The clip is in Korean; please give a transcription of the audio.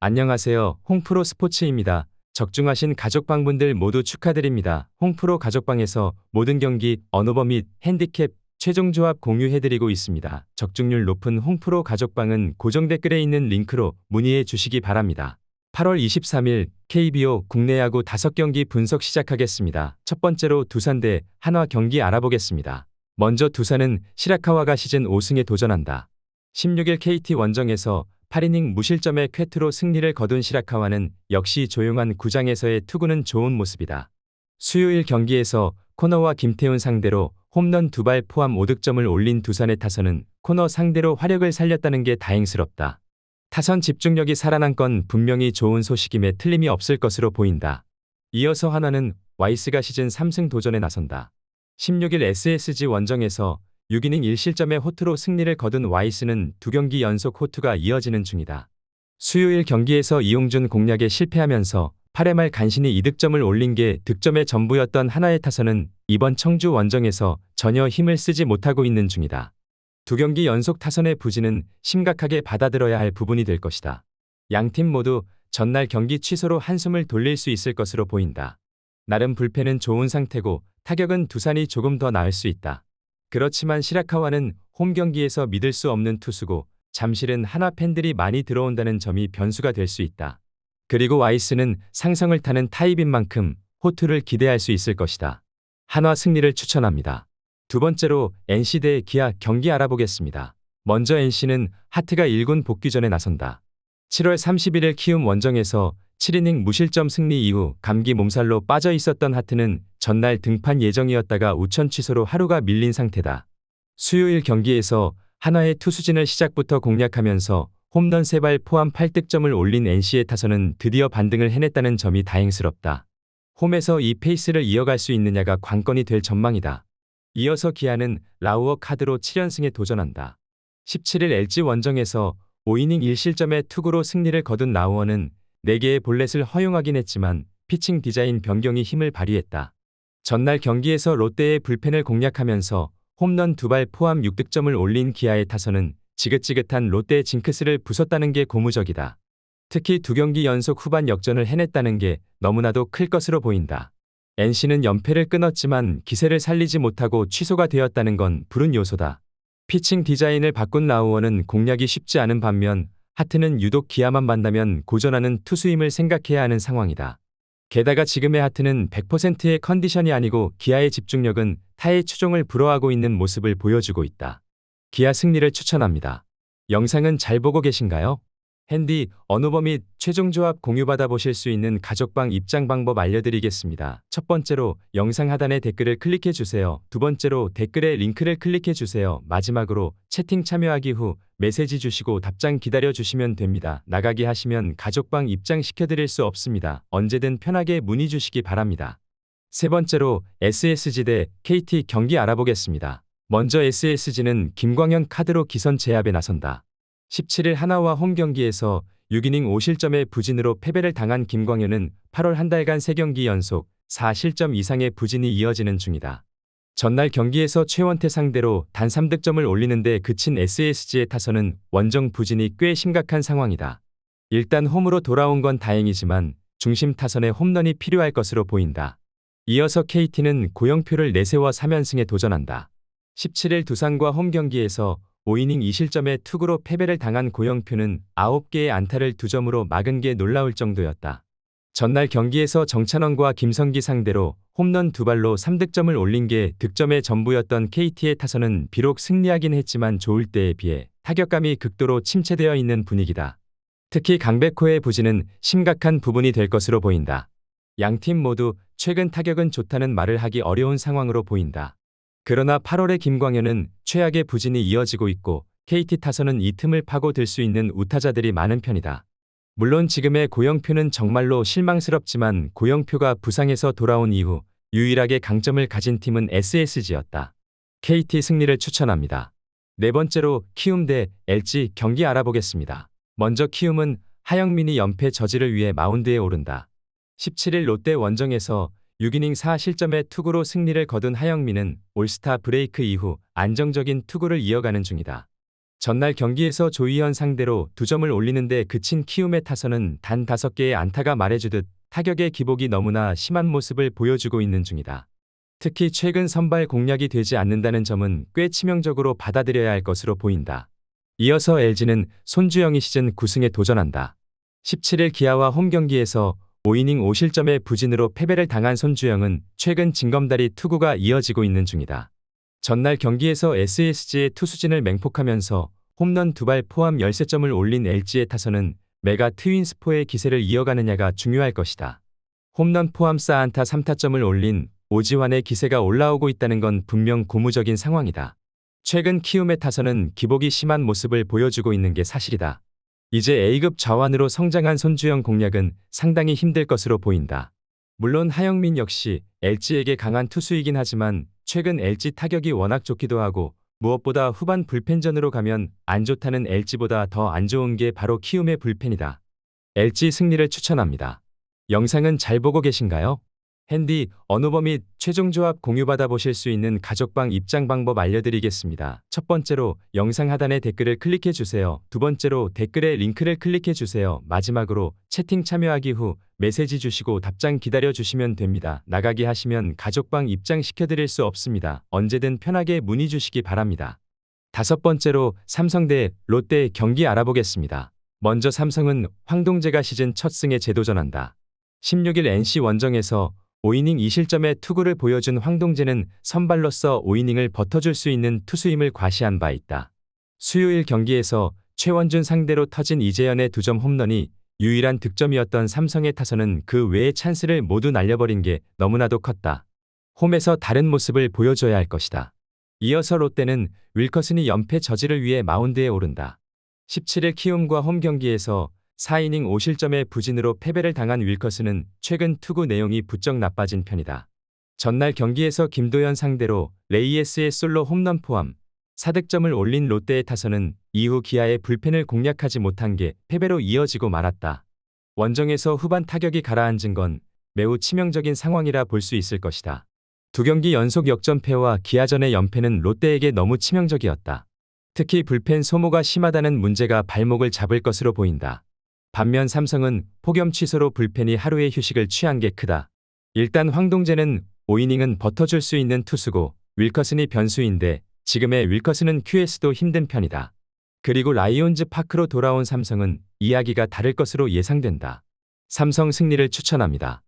안녕하세요. 홍프로 스포츠입니다. 적중하신 가족방분들 모두 축하드립니다. 홍프로 가족방에서 모든 경기, 언오버 및 핸디캡, 최종 조합 공유해드리고 있습니다. 적중률 높은 홍프로 가족방은 고정 댓글에 있는 링크로 문의해 주시기 바랍니다. 8월 23일 KBO 국내 야구 5경기 분석 시작하겠습니다. 첫 번째로 두산 대 한화 경기 알아보겠습니다. 먼저 두산은 시라카와가 시즌 5승에 도전한다. 16일 KT 원정에서 8이닝 무실점의 쾌투로 승리를 거둔 시라카와는 역시 조용한 구장에서의 투구는 좋은 모습이다. 수요일 경기에서 코너와 김태훈 상대로 홈런 2발 포함 5득점을 올린 두산의 타선은 코너 상대로 화력을 살렸다는 게 다행스럽다. 타선 집중력이 살아난 건 분명히 좋은 소식임에 틀림이 없을 것으로 보인다. 이어서 한화는 와이스가 시즌 3승 도전에 나선다. 16일 SSG 원정에서 6이닝 1실점의 호투로 승리를 거둔 와이스는 2경기 연속 호투가 이어지는 중이다. 수요일 경기에서 이용준 공략에 실패하면서 8회 말 간신히 2득점을 올린 게 득점의 전부였던 한화의 타선은 이번 청주 원정에서 전혀 힘을 쓰지 못하고 있는 중이다. 2경기 연속 타선의 부진은 심각하게 받아들여야 할 부분이 될 것이다. 양팀 모두 전날 경기 취소로 한숨을 돌릴 수 있을 것으로 보인다. 나름 불펜은 좋은 상태고 타격은 두산이 조금 더 나을 수 있다. 그렇지만 시라카와는 홈 경기에서 믿을 수 없는 투수고 잠실은 한화 팬들이 많이 들어온다는 점이 변수가 될 수 있다. 그리고 와이스는 상성을 타는 타입인 만큼 호투를 기대할 수 있을 것이다. 한화 승리를 추천합니다. 두 번째로 NC 대 기아 경기 알아보겠습니다. 먼저 NC는 하트가 1군 복귀전에 나선다. 7월 31일 키움 원정에서 7이닝 무실점 승리 이후 감기 몸살로 빠져 있었던 하트는 전날 등판 예정이었다가 우천 취소로 하루가 밀린 상태다. 수요일 경기에서 한화의 투수진을 시작부터 공략하면서 홈런 3발 포함 8득점을 올린 NC의 타선은 드디어 반등을 해냈다는 점이 다행스럽다. 홈에서 이 페이스를 이어갈 수 있느냐가 관건이 될 전망이다. 이어서 기아는 라우어 카드로 7연승에 도전한다. 17일 LG 원정에서 5이닝 1실점의 투구로 승리를 거둔 라우어는 4개의 볼넷을 허용하긴 했지만 피칭 디자인 변경이 힘을 발휘했다. 전날 경기에서 롯데의 불펜을 공략하면서 홈런 2발 포함 6득점을 올린 기아의 타선은 지긋지긋한 롯데의 징크스를 부쉈다는 게 고무적이다. 특히 2경기 연속 후반 역전을 해냈다는 게 너무나도 클 것으로 보인다. NC는 연패를 끊었지만 기세를 살리지 못하고 취소가 되었다는 건 불운 요소다. 피칭 디자인을 바꾼 라우어는 공략이 쉽지 않은 반면 하트는 유독 기아만 만나면 고전하는 투수임을 생각해야 하는 상황이다. 게다가 지금의 하트는 100%의 컨디션이 아니고 기아의 집중력은 타의 추종을 불허하고 있는 모습을 보여주고 있다. 기아 승리를 추천합니다. 영상은 잘 보고 계신가요? 핸디, 언오버 및 최종 조합 공유받아 보실 수 있는 가족방 입장 방법 알려드리겠습니다. 첫 번째로 영상 하단에 댓글을 클릭해 주세요. 두 번째로 댓글에 링크를 클릭해 주세요. 마지막으로 채팅 참여하기 후 메시지 주시고 답장 기다려 주시면 됩니다. 나가기 하시면 가족방 입장 시켜드릴 수 없습니다. 언제든 편하게 문의 주시기 바랍니다. 세 번째로 SSG 대 KT 경기 알아보겠습니다. 먼저 SSG는 김광현 카드로 기선 제압에 나선다. 17일 한화와 홈 경기에서 6이닝 5실점의 부진으로 패배를 당한 김광현은 8월 한 달간 3경기 연속 4실점 이상의 부진이 이어지는 중이다. 전날 경기에서 최원태 상대로 단 3득점을 올리는데 그친 SSG의 타선은 원정 부진이 꽤 심각한 상황이다. 일단 홈으로 돌아온 건 다행이지만 중심 타선에 홈런이 필요할 것으로 보인다. 이어서 KT는 고영표를 내세워 3연승에 도전한다. 17일 두산과 홈 경기에서 5이닝 2실점의 투구로 패배를 당한 고영표는 9개의 안타를 2점으로 막은 게 놀라울 정도였다. 전날 경기에서 정찬원과 김성기 상대로 홈런 2발로 3득점을 올린 게 득점의 전부였던 KT의 타선은 비록 승리하긴 했지만 좋을 때에 비해 타격감이 극도로 침체되어 있는 분위기다. 특히 강백호의 부진은 심각한 부분이 될 것으로 보인다. 양팀 모두 최근 타격은 좋다는 말을 하기 어려운 상황으로 보인다. 그러나 8월에 김광현은 최악의 부진이 이어지고 있고 KT 타선은 이 틈을 파고들 수 있는 우타자들이 많은 편이다. 물론 지금의 고영표는 정말로 실망스럽지만 고영표가 부상에서 돌아온 이후 유일하게 강점을 가진 팀은 SSG였다. KT 승리를 추천합니다. 네 번째로 키움 대 LG 경기 알아보겠습니다. 먼저 키움은 하영민이 연패 저지를 위해 마운드에 오른다. 17일 롯데 원정에서 6이닝 4실점의 투구로 승리를 거둔 하영민은 올스타 브레이크 이후 안정적인 투구를 이어가는 중이다. 전날 경기에서 조이현 상대로 2점을 올리는데 그친 키움의 타선은 단 5개의 안타가 말해주듯 타격의 기복이 너무나 심한 모습을 보여주고 있는 중이다. 특히 최근 선발 공략이 되지 않는다는 점은 꽤 치명적으로 받아들여야 할 것으로 보인다. 이어서 LG는 손주영이 시즌 9승에 도전한다. 17일 기아와 홈 경기에서 5이닝 5실점의 부진으로 패배를 당한 손주영은 최근 징검다리 투구가 이어지고 있는 중이다. 전날 경기에서 SSG의 투수진을 맹폭하면서 홈런 2발 포함 13점을 올린 LG의 타선은 메가 트윈스포의 기세를 이어가느냐가 중요할 것이다. 홈런 포함 4안타 3타점을 올린 오지환의 기세가 올라오고 있다는 건 분명 고무적인 상황이다. 최근 키움의 타선은 기복이 심한 모습을 보여주고 있는 게 사실이다. 이제 A급 자완으로 성장한 손주영 공략은 상당히 힘들 것으로 보인다. 물론 하영민 역시 LG에게 강한 투수이긴 하지만 최근 LG 타격이 워낙 좋기도 하고 무엇보다 후반 불펜전으로 가면 안 좋다는 LG보다 더 안 좋은 게 바로 키움의 불펜이다. LG 승리를 추천합니다. 영상은 잘 보고 계신가요? 핸디, 언어버 및 최종 조합 공유받아 보실 수 있는 가족방 입장 방법 알려드리겠습니다. 첫 번째로 영상 하단에 댓글을 클릭해 주세요. 두 번째로 댓글에 링크를 클릭해 주세요. 마지막으로 채팅 참여하기 후 메시지 주시고 답장 기다려 주시면 됩니다. 나가기 하시면 가족방 입장 시켜드릴 수 없습니다. 언제든 편하게 문의 주시기 바랍니다. 다섯 번째로 삼성 대 롯데 경기 알아보겠습니다. 먼저 삼성은 황동재가 시즌 첫 승에 재도전한다. 16일 NC 원정에서 5이닝 2실점의 투구를 보여준 황동재는 선발로서 5이닝을 버텨줄 수 있는 투수임을 과시한 바 있다. 수요일 경기에서 최원준 상대로 터진 이재현의 2점 홈런이 유일한 득점이었던 삼성의 타선은 그 외의 찬스를 모두 날려버린 게 너무나도 컸다. 홈에서 다른 모습을 보여줘야 할 것이다. 이어서 롯데는 윌커슨이 연패 저지를 위해 마운드에 오른다. 17일 키움과 홈 경기에서 4이닝 5실점의 부진으로 패배를 당한 윌커슨은 최근 투구 내용이 부쩍 나빠진 편이다. 전날 경기에서 김도현 상대로 레이에스의 솔로 홈런 포함 4득점을 올린 롯데의 타선은 이후 기아의 불펜을 공략하지 못한 게 패배로 이어지고 말았다. 원정에서 후반 타격이 가라앉은 건 매우 치명적인 상황이라 볼 수 있을 것이다. 2경기 연속 역전패와 기아전의 연패는 롯데에게 너무 치명적이었다. 특히 불펜 소모가 심하다는 문제가 발목을 잡을 것으로 보인다. 반면 삼성은 폭염 취소로 불펜이 하루의 휴식을 취한 게 크다. 일단 황동재는 5이닝은 버텨줄 수 있는 투수고 윌커슨이 변수인데 지금의 윌커슨은 QS도 힘든 편이다. 그리고 라이온즈 파크로 돌아온 삼성은 이야기가 다를 것으로 예상된다. 삼성 승리를 추천합니다.